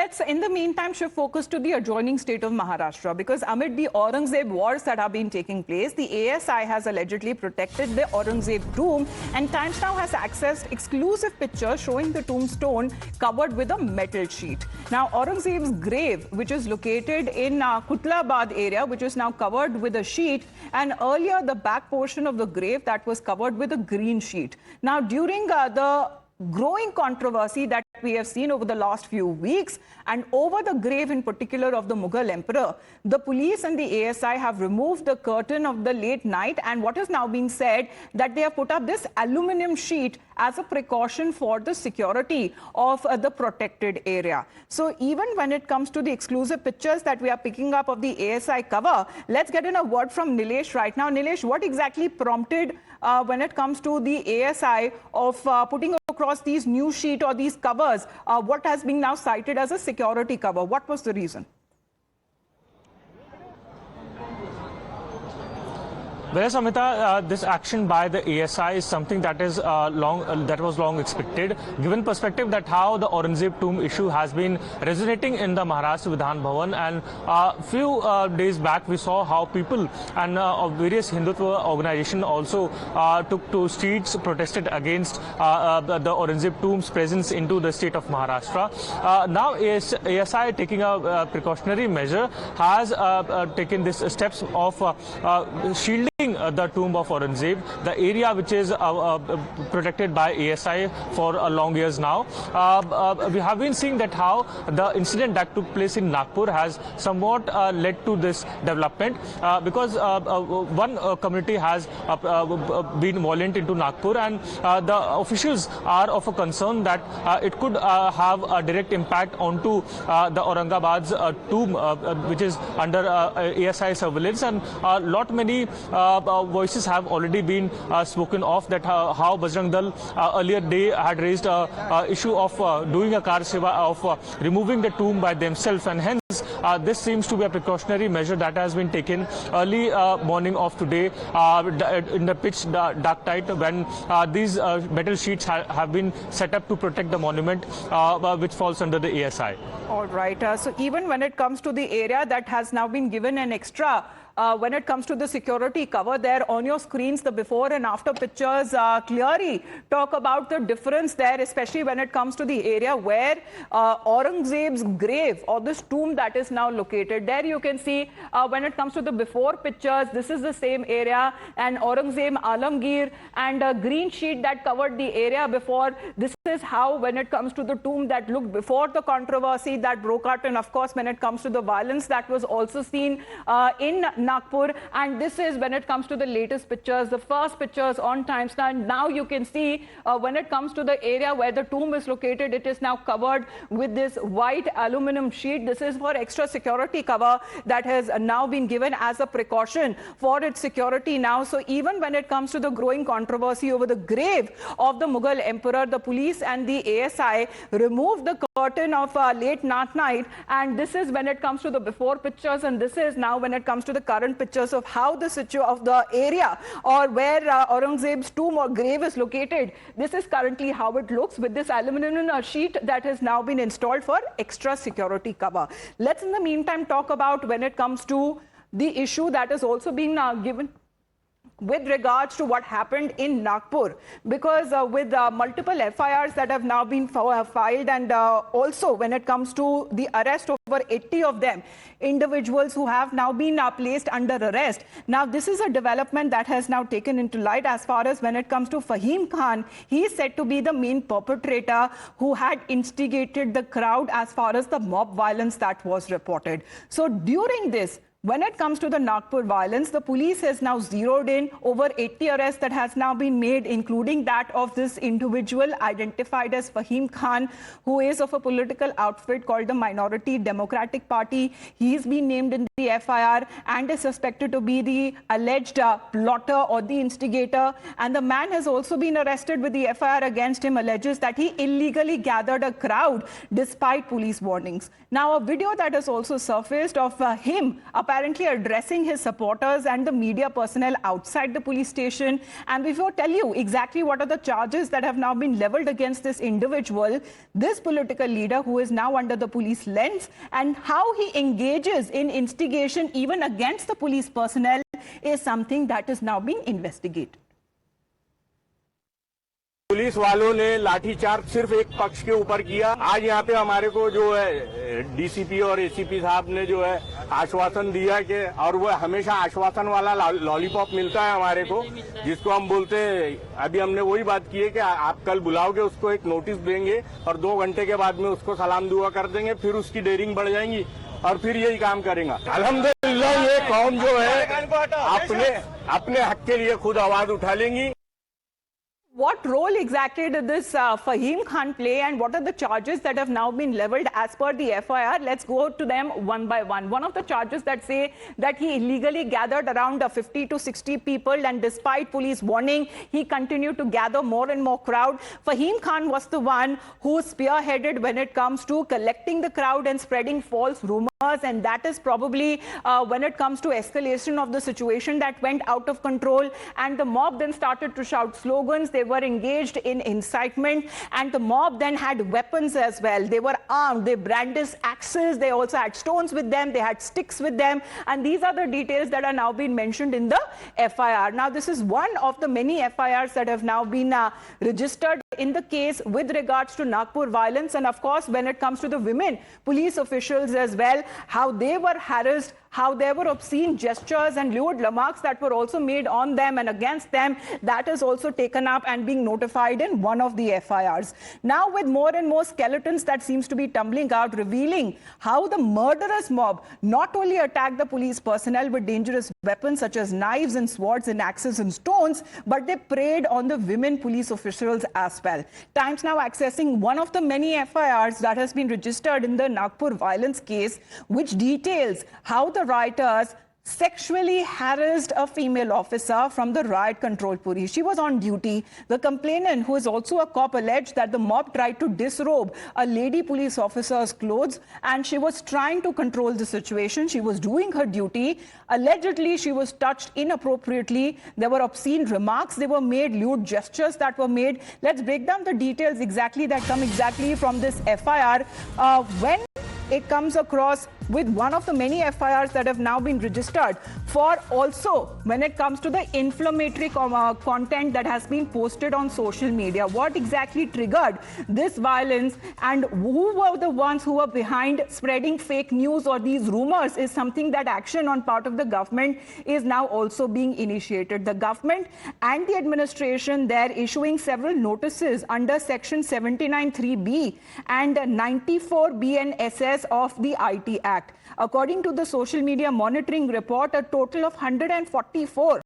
let's, in the meantime, shift focus to the adjoining state of Maharashtra, because amid the Aurangzeb wars that have been taking place, the ASI has allegedly protected the Aurangzeb tomb, and Times Now has accessed exclusive pictures showing the tombstone covered with a metal sheet. Now, Aurangzeb's grave, which is located in Kutlabad area, which is now covered with a sheet, and earlier the back portion of the grave that was covered with a green sheet. Now, during the growing controversy that we have seen over the last few weeks, and over the grave in particular of the Mughal Emperor, the police and the ASI have removed the curtain of the late night, and what is now being said that they have put up this aluminum sheet as a precaution for the security of the protected area. So even when it comes to the exclusive pictures that we are picking up of the ASI cover, let's get in a word from Nilesh right now. Nilesh, what exactly prompted when it comes to the ASI of putting across these new sheet or these covers, what has been now cited as a security cover? What was the reason? Whereas, Amita, this action by the ASI is something that is was long expected, given perspective that how the Aurangzeb tomb issue has been resonating in the Maharashtra Vidhan Bhavan, and a few days back we saw how people and various Hindutva organizations also took to streets, protested against the Aurangzeb tomb's presence into the state of Maharashtra. Now ASI taking a precautionary measure has taken these steps of shielding the tomb of Aurangzeb, the area which is protected by ASI for long years now. We have been seeing that how the incident that took place in Nagpur has somewhat led to this development, because one community has been violent into Nagpur, and the officials are of a concern that it could have a direct impact onto the Aurangabad's tomb, which is under ASI surveillance, and many voices have already been spoken of, that how Bajrang Dal earlier day had raised a issue of doing a kar seva, of removing the tomb by themselves, and hence this seems to be a precautionary measure that has been taken early morning of today in the pitch dark night, when these metal sheets have been set up to protect the monument which falls under the ASI. All right. So even when it comes to the area that has now been given an extra, when it comes to the security cover, there on your screens, the before and after pictures clearly talk about the difference there, especially when it comes to the area where Aurangzeb's grave or this tomb that is now located. There you can see when it comes to the before pictures, this is the same area, and Aurangzeb, Alamgir, and a green sheet that covered the area before. This is how, when it comes to the tomb that looked before the controversy that broke out, and of course when it comes to the violence that was also seen in Nagpur, and this is when it comes to the latest pictures, the first pictures on Times Now. Now you can see when it comes to the area where the tomb is located, it is now covered with this white aluminum sheet. This is for extra security cover that has now been given as a precaution for its security now. So even when it comes to the growing controversy over the grave of the Mughal Emperor, the police and the ASI removed the curtain of late night, and this is when it comes to the before pictures, and this is now when it comes to the current pictures of how the situation of the area or where Aurangzeb's tomb or grave is located. This is currently how it looks with this aluminum sheet that has now been installed for extra security cover. Let's in the meantime talk about when it comes to the issue that is also being given with regards to what happened in Nagpur, because with multiple FIRs that have now been filed, and also when it comes to the arrest over 80 of them, individuals who have now been placed under arrest. Now, this is a development that has now taken into light as far as when it comes to Fahim Khan. He is said to be the main perpetrator who had instigated the crowd as far as the mob violence that was reported. So during this, when it comes to the Nagpur violence, the police has now zeroed in over 80 arrests that has now been made, including that of this individual identified as Fahim Khan, who is of a political outfit called the Minority Democratic Party. He's been named in the FIR and is suspected to be the alleged plotter or the instigator. And the man has also been arrested with the FIR against him, alleges that he illegally gathered a crowd despite police warnings. Now, a video that has also surfaced of him apparently apparently addressing his supporters and the media personnel outside the police station. And before I tell you exactly what are the charges that have now been leveled against this individual, this political leader who is now under the police lens, and how he engages in instigation even against the police personnel, is something that is now being investigated. Police वालों ने लाठीचार्ज सिर्फ एक पक्ष के ऊपर किया। आज यहाँ पे हमारे को जो है डीसीपी और एसीपी साहब ने जो है आश्वासन दिया कि, और वो हमेशा आश्वासन वाला लॉलीपॉप मिलता है हमारे को, जिसको हम बोलते हैं। अभी हमने वही बात की है कि आप कल बुलाओगे, उसको एक नोटिस देंगे और 2 घंटे के बाद में उसको सलाम दुआ कर देंगे, फिर उसकी डेयरिंग बढ़ जाएंगी और फिर यही काम करेगा। अल्हम्दुलिल्लाह ये कौम जो है अपने हक के लिए खुद आवाज उठा लेंगी। What role exactly did this Fahim Khan play, and what are the charges that have now been leveled as per the FIR? Let's go to them one by one. One of the charges that say that he illegally gathered around 50 to 60 people, and despite police warning, he continued to gather more and more crowd. Fahim Khan was the one who spearheaded when it comes to collecting the crowd and spreading false rumors, and that is probably when it comes to escalation of the situation that went out of control, and the mob then started to shout slogans. They were engaged in incitement, and the mob then had weapons as well. They were armed. They brandished axes. They also had stones with them. They had sticks with them. And these are the details that are now being mentioned in the FIR. Now, this is one of the many FIRs that have now been registered in the case with regards to Nagpur violence. And of course, when it comes to the women police officials as well, how they were harassed, how there were obscene gestures and lewd remarks that were also made on them and against them, that is also taken up and being notified in one of the FIRs. Now, with more and more skeletons that seems to be tumbling out, revealing how the murderous mob not only attacked the police personnel with dangerous weapons such as knives and swords and axes and stones, but they preyed on the women police officials as well. Times now accessing one of the many FIRs that has been registered in the Nagpur violence case, which details how the rioters sexually harassed a female officer from the riot control police. She was on duty. The complainant, who is also a cop, alleged that the mob tried to disrobe a lady police officer's clothes, and she was trying to control the situation. She was doing her duty. Allegedly, she was touched inappropriately. There were obscene remarks. They were made, lewd gestures that were made. Let's break down the details exactly that come exactly from this FIR. When it comes across with one of the many FIRs that have now been registered for also when it comes to the inflammatory content that has been posted on social media. What exactly triggered this violence, and who were the ones who were behind spreading fake news or these rumors is something that action on part of the government is now also being initiated. The government and the administration, they're issuing several notices under section 79(3)(b and 94(b) and SS of the IT Act. According to the social media monitoring report, a total of 144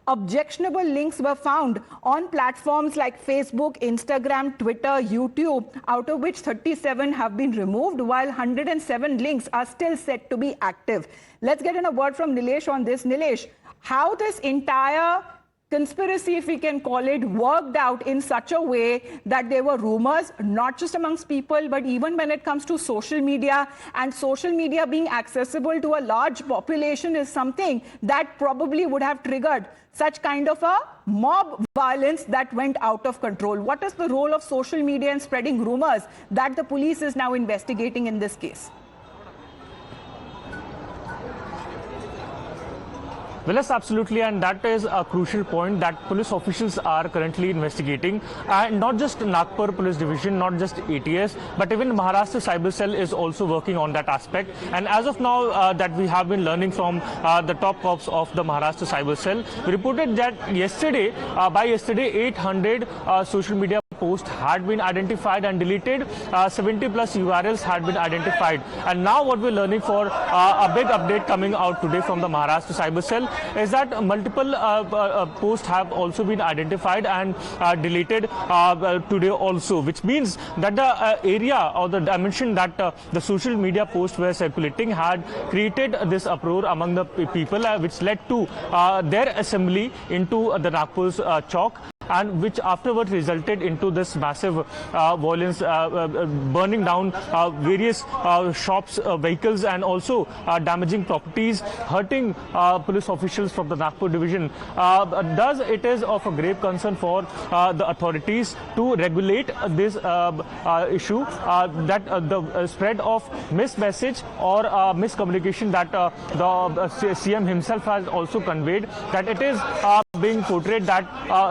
objectionable links were found on platforms like Facebook, Instagram, Twitter, YouTube, out of which 37 have been removed, while 107 links are still said to be active. Let's get in a word from Nilesh on this. Nilesh, how this entire conspiracy, if we can call it, worked out in such a way that there were rumors, not just amongst people, but even when it comes to social media, and social media being accessible to a large population is something that probably would have triggered such kind of a mob violence that went out of control. What is the role of social media in spreading rumors that the police is now investigating in this case? Well, yes, absolutely, and that is a crucial point that police officials are currently investigating, and not just Nagpur Police Division, not just ATS, but even Maharashtra Cyber Cell is also working on that aspect. And as of now, that we have been learning from the top cops of the Maharashtra Cyber Cell, we reported that yesterday, by yesterday, 800 social media posts had been identified and deleted. 70 plus URLs had been identified, and now what we're learning for a big update coming out today from the Maharashtra Cyber Cell is that multiple posts have also been identified and deleted today also, which means that the area or the dimension that the social media posts were circulating had created this uproar among the people, which led to their assembly into the Nagpur's chalk. and which afterwards resulted into this massive violence, burning down various shops, vehicles, and also damaging properties, hurting police officials from the Nagpur division. Thus, it is of a grave concern for the authorities to regulate this issue, that the spread of mismessage or miscommunication that the CM himself has also conveyed, that it is being portrayed that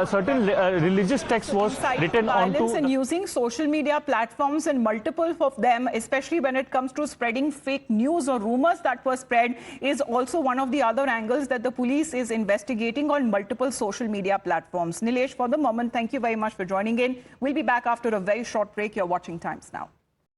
certain religious text was written onto and using social media platforms, and multiple of them, especially when it comes to spreading fake news or rumors that were spread, is also one of the other angles that the police is investigating on multiple social media platforms. Nilesh, for the moment, thank you very much for joining in. We'll be back after a very short break. You're watching Times Now.